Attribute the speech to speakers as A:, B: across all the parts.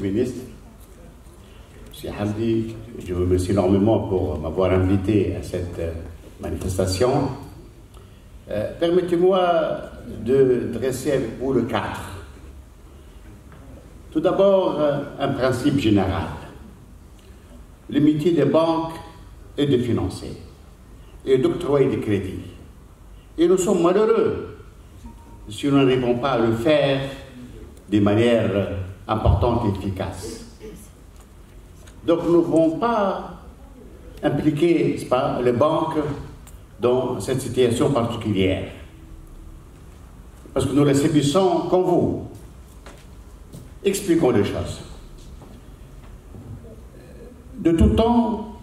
A: ministre, M. Hamdi, je vous remercie énormément pour m'avoir invité à cette manifestation. Permettez-moi de dresser avec vous le cadre. Tout d'abord, un principe général. Le métier des banques est de financer et d'octroyer des crédits. Et nous sommes malheureux si nous n'arrivons pas à le faire de manière importante et efficace. Donc nous ne pouvons pas impliquer, n'est-ce pas, les banques dans cette situation particulière. Parce que nous les subissons comme vous. Expliquons les choses. De tout temps,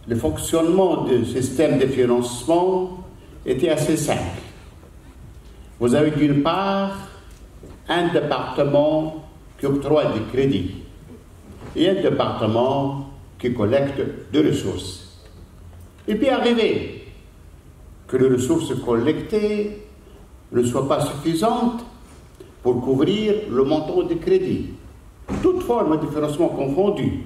A: le fonctionnement du système de financement était assez simple. Vous avez d'une part un département qui octroie des crédits et un département qui collecte des ressources. Il peut arriver que les ressources collectées ne soient pas suffisantes pour couvrir le montant des crédits, toute forme de financement confondue.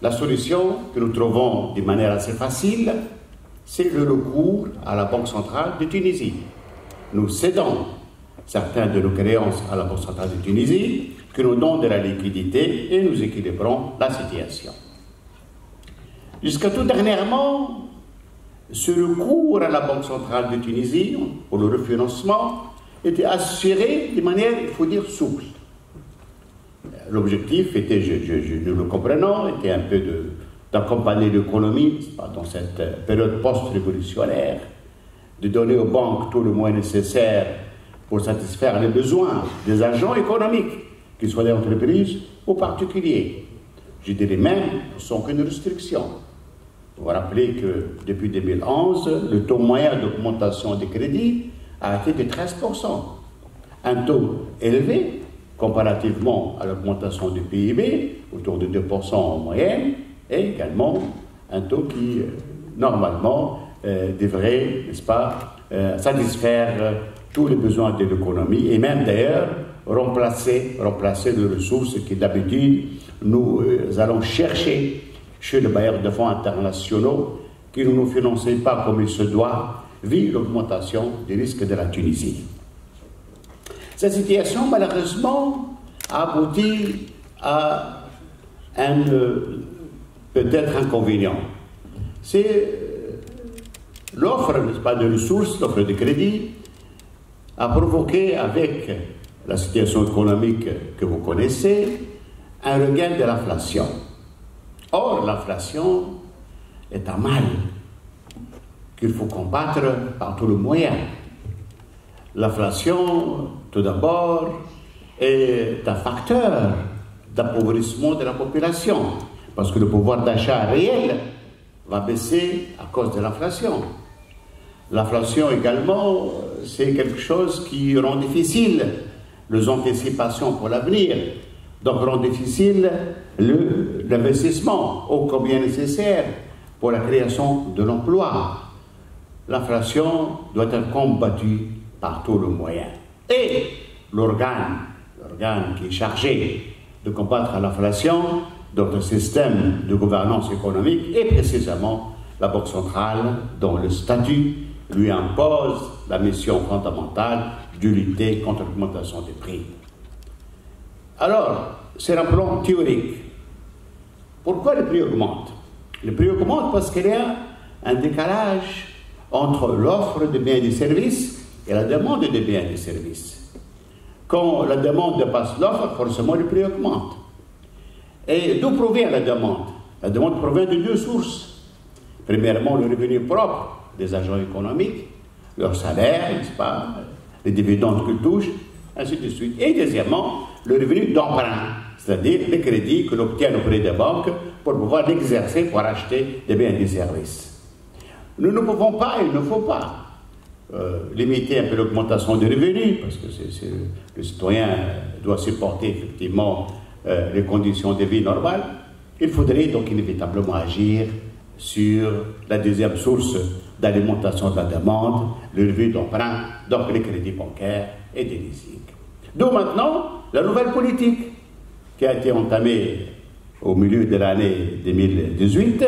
A: La solution que nous trouvons de manière assez facile, c'est le recours à la Banque centrale de Tunisie. Nous cédons certains de nos créances à la Banque centrale de Tunisie, qui nous donne de la liquidité et nous équilibrons la situation. Jusqu'à tout dernièrement, ce recours à la Banque centrale de Tunisie pour le refinancement était assuré de manière, il faut dire, souple. L'objectif était, nous le comprenons, était un peu d'accompagner l'économie dans cette période post-révolutionnaire, de donner aux banques tout le moyen nécessaire pour satisfaire les besoins des agents économiques, qu'ils soient des entreprises ou particuliers. Je dirais même sans aucune restriction. Vous vous rappelez que depuis 2011, le taux moyen d'augmentation des crédits a été de 13%. Un taux élevé comparativement à l'augmentation du PIB, autour de 2% en moyenne, et également un taux qui, normalement, devrait, n'est-ce pas, satisfaire tous les besoins de l'économie et même d'ailleurs remplacer les ressources que d'habitude nous allons chercher chez les bailleurs de fonds internationaux qui ne nous finançaient pas comme il se doit vu l'augmentation des risques de la Tunisie. Cette situation, malheureusement, a abouti à un peut-être inconvénient. C'est l'offre, n'est-ce pas, de ressources, l'offre de crédit, a provoqué, avec la situation économique que vous connaissez, un regain de l'inflation. Or, l'inflation est un mal qu'il faut combattre par tous les moyens. L'inflation, tout d'abord, est un facteur d'appauvrissement de la population, parce que le pouvoir d'achat réel va baisser à cause de l'inflation. L'inflation également, c'est quelque chose qui rend difficile les anticipations pour l'avenir, donc rend difficile l'investissement, ô combien nécessaire pour la création de l'emploi. L'inflation doit être combattue par tous les moyens. Et l'organe qui est chargé de combattre l'inflation, notre système de gouvernance économique, est précisément la Banque centrale, dont le statut lui impose la mission fondamentale de lutter contre l'augmentation des prix. Alors, c'est un plan théorique. Pourquoi les prix augmentent? Les prix augmentent parce qu'il y a un décalage entre l'offre de biens et de services et la demande de biens et de services. Quand la demande dépasse l'offre, forcément les prix augmentent. Et d'où provient la demande? La demande provient de deux sources. Premièrement, le revenu propre des agents économiques, leur salaire, n'est-ce pas, les dividendes qu'ils touchent, ainsi de suite. Et deuxièmement, le revenu d'emprunt, c'est-à-dire les crédits que l'on obtient auprès des banques pour pouvoir l'exercer pour acheter des biens et des services. Nous ne pouvons pas, il ne faut pas, limiter un peu l'augmentation des revenus, parce que le citoyen doit supporter effectivement les conditions de vie normales. Il faudrait donc inévitablement agir sur la deuxième source d'alimentation de la demande, le revenu d'emprunt, donc les crédits bancaires et des leasing. D'où maintenant la nouvelle politique. qui a été entamé au milieu de l'année 2018,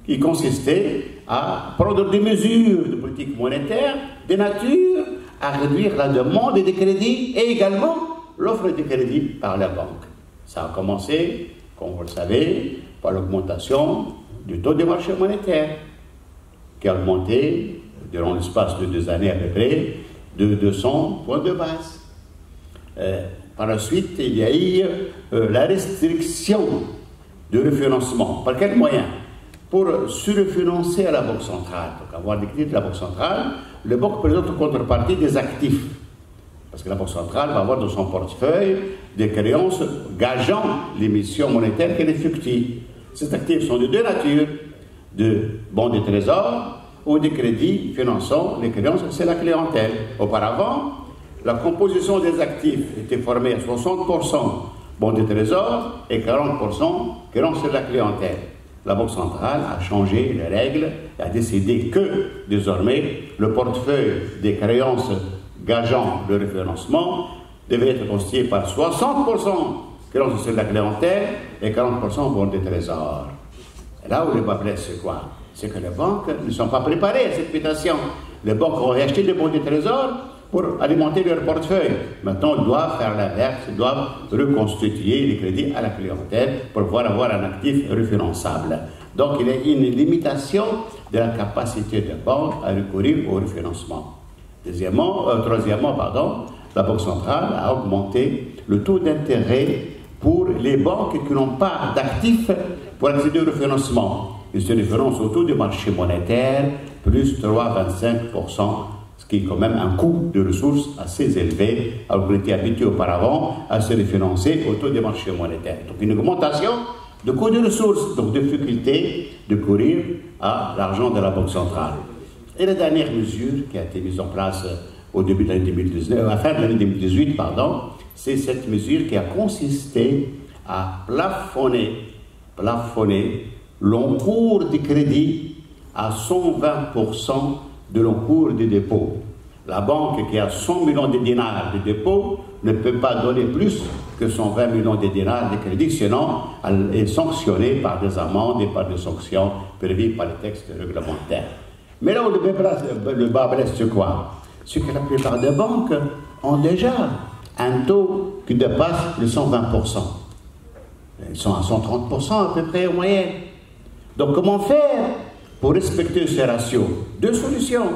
A: qui consistait à prendre des mesures de politique monétaire de nature à réduire la demande de crédit et également l'offre de crédit par la banque. Ça a commencé, comme vous le savez, par l'augmentation du taux de marché monétaire, qui a augmenté durant l'espace de 2 années à peu près de 200 points de base. Par la suite, il y a eu la restriction de refinancement. Par quel moyen? Pour se refinancer à la Banque centrale, donc avoir des crédits de la Banque centrale, le banque présente en contrepartie des actifs. Parce que la Banque centrale va avoir dans son portefeuille des créances gageant l'émission monétaire qu'elle effectue. Ces actifs sont de deux natures, de bons de trésor ou des crédits finançant les créances, c'est la clientèle. Auparavant, la composition des actifs était formée à 60% bons de trésor et 40% créances de la clientèle. La Banque centrale a changé les règles et a décidé que, désormais, le portefeuille des créances gageant le refinancement devait être constitué par 60% créances de la clientèle et 40% bons de trésor. Et là où le bas blesse, c'est quoi? C'est que les banques ne sont pas préparées à cette mutation. Les banques ont acheté des bons de trésor pour alimenter leur portefeuille. Maintenant, ils doivent faire l'inverse, ils doivent reconstituer les crédits à la clientèle pour pouvoir avoir un actif refinançable. Donc, il y a une limitation de la capacité des banques à recourir au refinancement. Troisièmement, la Banque centrale a augmenté le taux d'intérêt pour les banques qui n'ont pas d'actifs pour accéder au refinancement. Il se référence au taux du marché monétaire, plus 3,25%, ce qui est quand même un coût de ressources assez élevé, alors qu'on était habitué auparavant à se réfinancer au taux du marché monétaire. Donc une augmentation de coût de ressources, donc difficulté de courir à l'argent de la Banque centrale. Et la dernière mesure qui a été mise en place au début de l'année 2019, à la fin de l'année 2018, c'est cette mesure qui a consisté à plafonner l'encours de crédit à 120% de l'encours des dépôts. La banque qui a 100 millions de dinars de dépôts ne peut pas donner plus que 120 millions de dinars de crédit, sinon elle est sanctionnée par des amendes et par des sanctions prévues par les textes réglementaires. Mais là où le bas blesse, c'est quoi? C'est que la plupart des banques ont déjà un taux qui dépasse les 120%. Ils sont à 130% à peu près en moyenne. Donc comment faire pour respecter ces ratios? Deux solutions.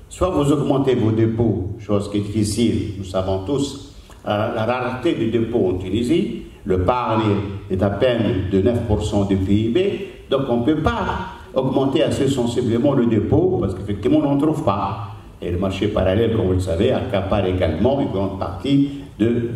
A: Soit vous augmentez vos dépôts, chose qui est difficile, nous savons tous la rareté des dépôts en Tunisie, le pari est à peine de 9% du PIB, donc on ne peut pas augmenter assez sensiblement le dépôt parce qu'effectivement on n'en trouve pas. Et le marché parallèle, comme vous le savez, accapare également une grande partie de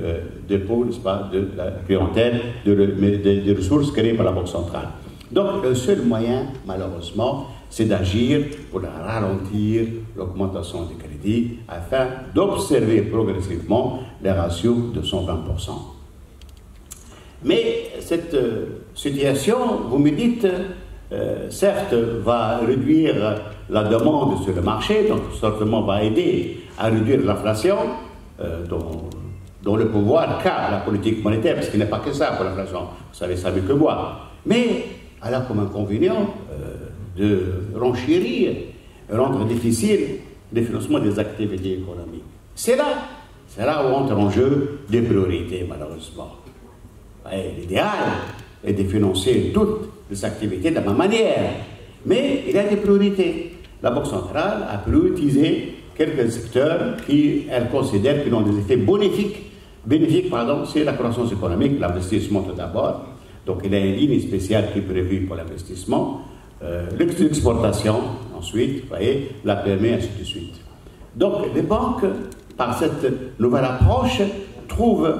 A: dépôts, n'est-ce pas, de la clientèle, des ressources créées par la Banque centrale. Donc le seul moyen, malheureusement, c'est d'agir pour ralentir l'augmentation des crédits afin d'observer progressivement les ratios de 120%. Mais cette situation, vous me dites, certes, va réduire la demande sur le marché, donc certainement va aider à réduire l'inflation, dont le pouvoir qu'a la politique monétaire, parce qu'il n'est pas que ça pour l'inflation, vous savez ça mieux que moi. Mais elle a comme inconvénient de renchérir, rendre difficile le financement des activités économiques. C'est là où entre en jeu des priorités, malheureusement. L'idéal est de financer toutes les activités de la même manière, mais il y a des priorités. La Banque centrale a prioritisé quelques secteurs qu'elle considère qui ont des effets bénéfiques, c'est la croissance économique, l'investissement tout d'abord. Donc il y a une ligne spéciale qui est prévue pour l'investissement, l'exportation ensuite, vous voyez, la PME, ainsi de suite. Donc les banques, par cette nouvelle approche, trouvent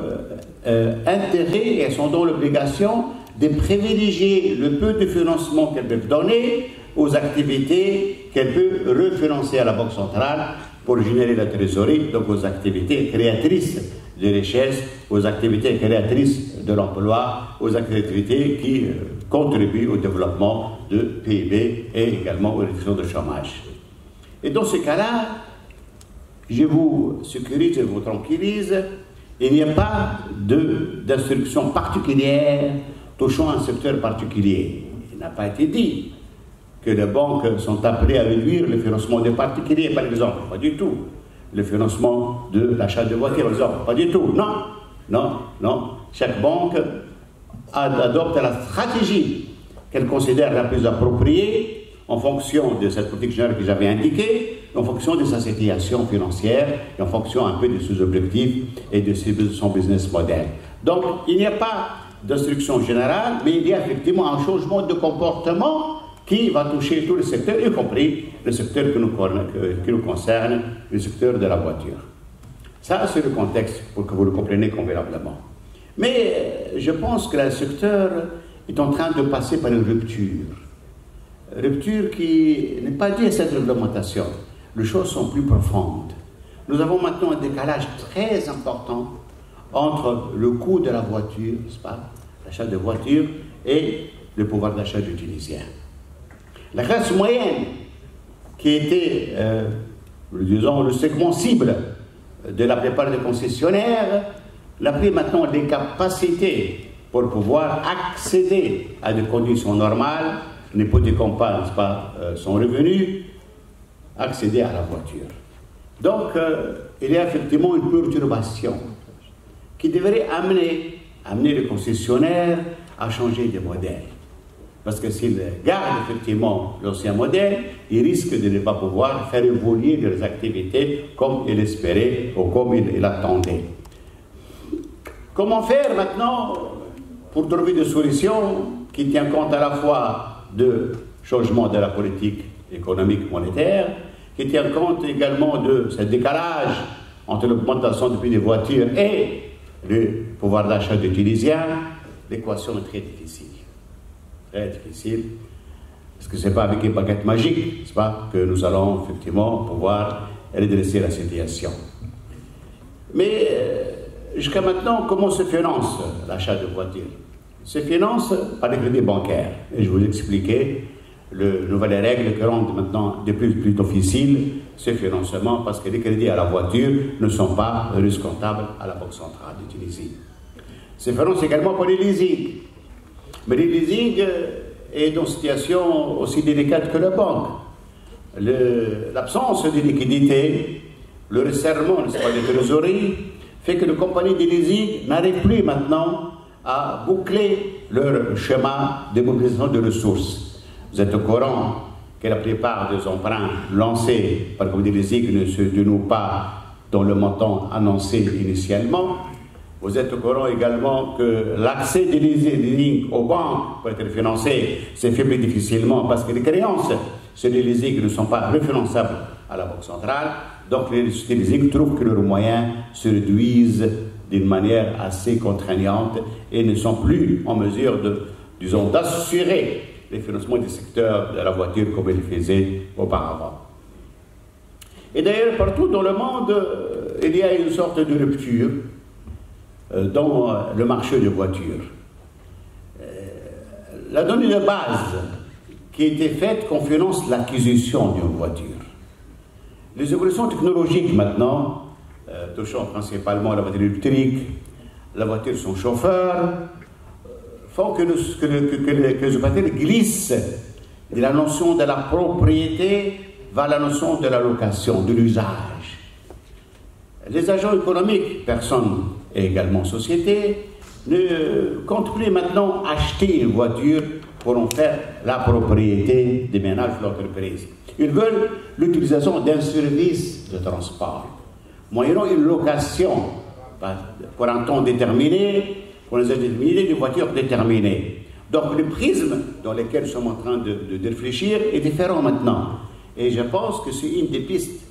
A: intérêt et elles sont dans l'obligation de privilégier le peu de financement qu'elles peuvent donner aux activités qu'elles peuvent refinancer à la Banque centrale pour générer la trésorerie, donc aux activités créatrices de richesse, aux activités créatrices de l'emploi, aux activités qui contribuent au développement de PIB et également aux réductions de chômage. Et dans ce cas-là, je vous sécurise, je vous tranquillise, Il n'y a pas d'instruction particulière touchant un secteur particulier. Il n'a pas été dit que les banques sont appelées à réduire le financement des particuliers, par exemple. Pas du tout. Le financement de l'achat de voitures, par exemple. Pas du tout. Non, non, non. Chaque banque adopte la stratégie qu'elle considère la plus appropriée en fonction de cette politique générale que j'avais indiquée, en fonction de sa situation financière et en fonction un peu de ses objectifs et de son business model. Donc, il n'y a pas d'instruction générale, mais il y a effectivement un changement de comportement qui va toucher tous les secteurs, y compris le secteur qui nous concerne, le secteur de la voiture. Ça, c'est le contexte pour que vous le compreniez convenablement. Mais je pense que le secteur est en train de passer par une rupture. Rupture qui n'est pas due à cette réglementation. Les choses sont plus profondes. Nous avons maintenant un décalage très important entre le coût de la voiture, n'est-ce pas, l'achat de voiture, et le pouvoir d'achat du Tunisien. La classe moyenne, qui était, disons, le segment cible de la plupart des concessionnaires, n'a pris maintenant des capacités pour pouvoir accéder à des conditions normales, n'hypothéquant pas, n'est-ce pas, son revenu, accéder à la voiture. Donc, il y a effectivement une perturbation qui devrait amener les concessionnaires à changer de modèle. Parce que s'ils gardent effectivement l'ancien modèle, ils risquent de ne pas pouvoir faire évoluer leurs activités comme ils espéraient ou comme ils attendaient. Comment faire maintenant pour trouver des solutions qui tiennent compte à la fois de changement de la politique économique monétaire, qui tient compte également de ce décalage entre l'augmentation du prix des voitures et le pouvoir d'achat des Tunisiens? L'équation est très difficile. Très difficile. Parce que ce n'est pas avec une baguette magique, n'est-ce pas, que nous allons effectivement pouvoir redresser la situation. Mais jusqu'à maintenant, comment se finance l'achat de voitures? Se finance par les crédits bancaires. Et je vous expliquais les nouvelles règles qui rendent maintenant de plus en plus difficile ce financement parce que les crédits à la voiture ne sont pas risquentables à la Banque centrale de Tunisie. Se finance également par les leasing. Mais les leasing est dans une situation aussi délicate que la banque. L'absence de liquidité, le resserrement des trésoreries, fait que les compagnies de leasing n'arrivent plus maintenant à boucler leur schéma de mobilisation de ressources. Vous êtes au courant que la plupart des emprunts lancés par les compagnies de leasing ne se dénouent pas dans le montant annoncé initialement. Vous êtes au courant également que l'accès des leasing aux banques pour être financé se fait plus difficilement parce que les créances sur les leasing ne sont pas refinançables à la Banque centrale. Donc les sociétés de leasing trouvent que leurs moyens se réduisent d'une manière assez contraignante et ne sont plus en mesure d'assurer les financements du secteur de la voiture comme ils le faisaient auparavant. Et d'ailleurs, partout dans le monde, il y a une sorte de rupture dans le marché des voitures. La donnée de base qui a été faite qu'on finance l'acquisition d'une voiture. Les évolutions technologiques maintenant, touchant principalement la voiture électrique, la voiture sans chauffeur, font que les opérateurs glissent de la notion de la propriété vers la notion de la location, de l'usage. Les agents économiques, personnes et également sociétés, ne comptent plus maintenant acheter une voiture pour en faire la propriété des ménages de l'entreprise. Ils veulent l'utilisation d'un service de transport, moyennant une location pour un temps déterminé, pour les déterminés d'une voiture déterminée. Donc le prisme dans lequel nous sommes en train de réfléchir est différent maintenant. Et je pense que c'est une des pistes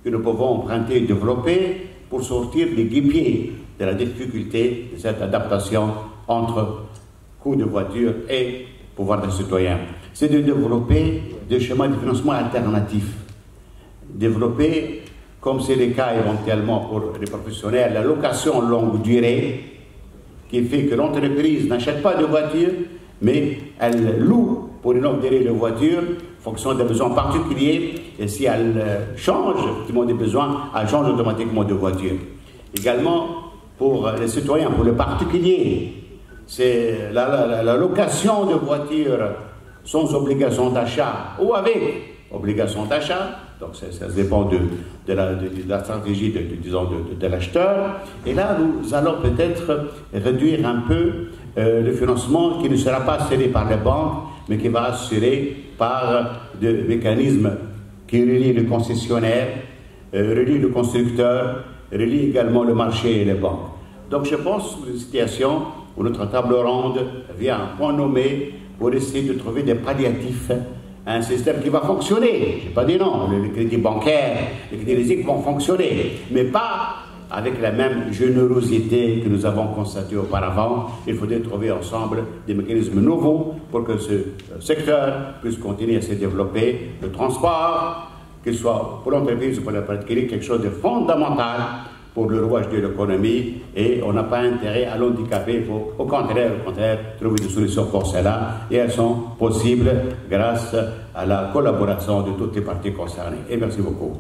A: que nous pouvons emprunter et développer pour sortir des guipiers de la difficulté de cette adaptation entre coût de voiture et pouvoir des citoyens. C'est de développer des schémas de financement alternatifs. Développer, comme c'est le cas éventuellement pour les professionnels, la location longue durée, qui fait que l'entreprise n'achète pas de voiture, mais elle loue pour une longue durée de voiture, en fonction des besoins particuliers, et si elle change effectivement des besoins, elle change automatiquement de voiture. Également, pour les citoyens, pour les particuliers. C'est la location de voitures sans obligation d'achat ou avec obligation d'achat. Donc ça dépend de la stratégie de l'acheteur. Et là, nous allons peut-être réduire un peu le financement qui ne sera pas assuré par les banques, mais qui va assuré par des mécanismes qui relient le concessionnaire, relient le constructeur, relient également le marché et les banques. Donc je pense que c'est une situation où notre table ronde vient à un point nommé pour essayer de trouver des palliatifs à un système qui va fonctionner. Je n'ai pas dit non, les crédits bancaires, les crédits risques vont fonctionner, mais pas avec la même générosité que nous avons constatée auparavant. Il faudrait trouver ensemble des mécanismes nouveaux pour que ce secteur puisse continuer à se développer. Le transport, qu'il soit pour l'entreprise ou pour la particulier, quelque chose de fondamental pour le rouage de l'économie, et on n'a pas intérêt à l'handicaper. Il faut au contraire trouver des solutions pour cela, et elles sont possibles grâce à la collaboration de toutes les parties concernées. Et merci beaucoup.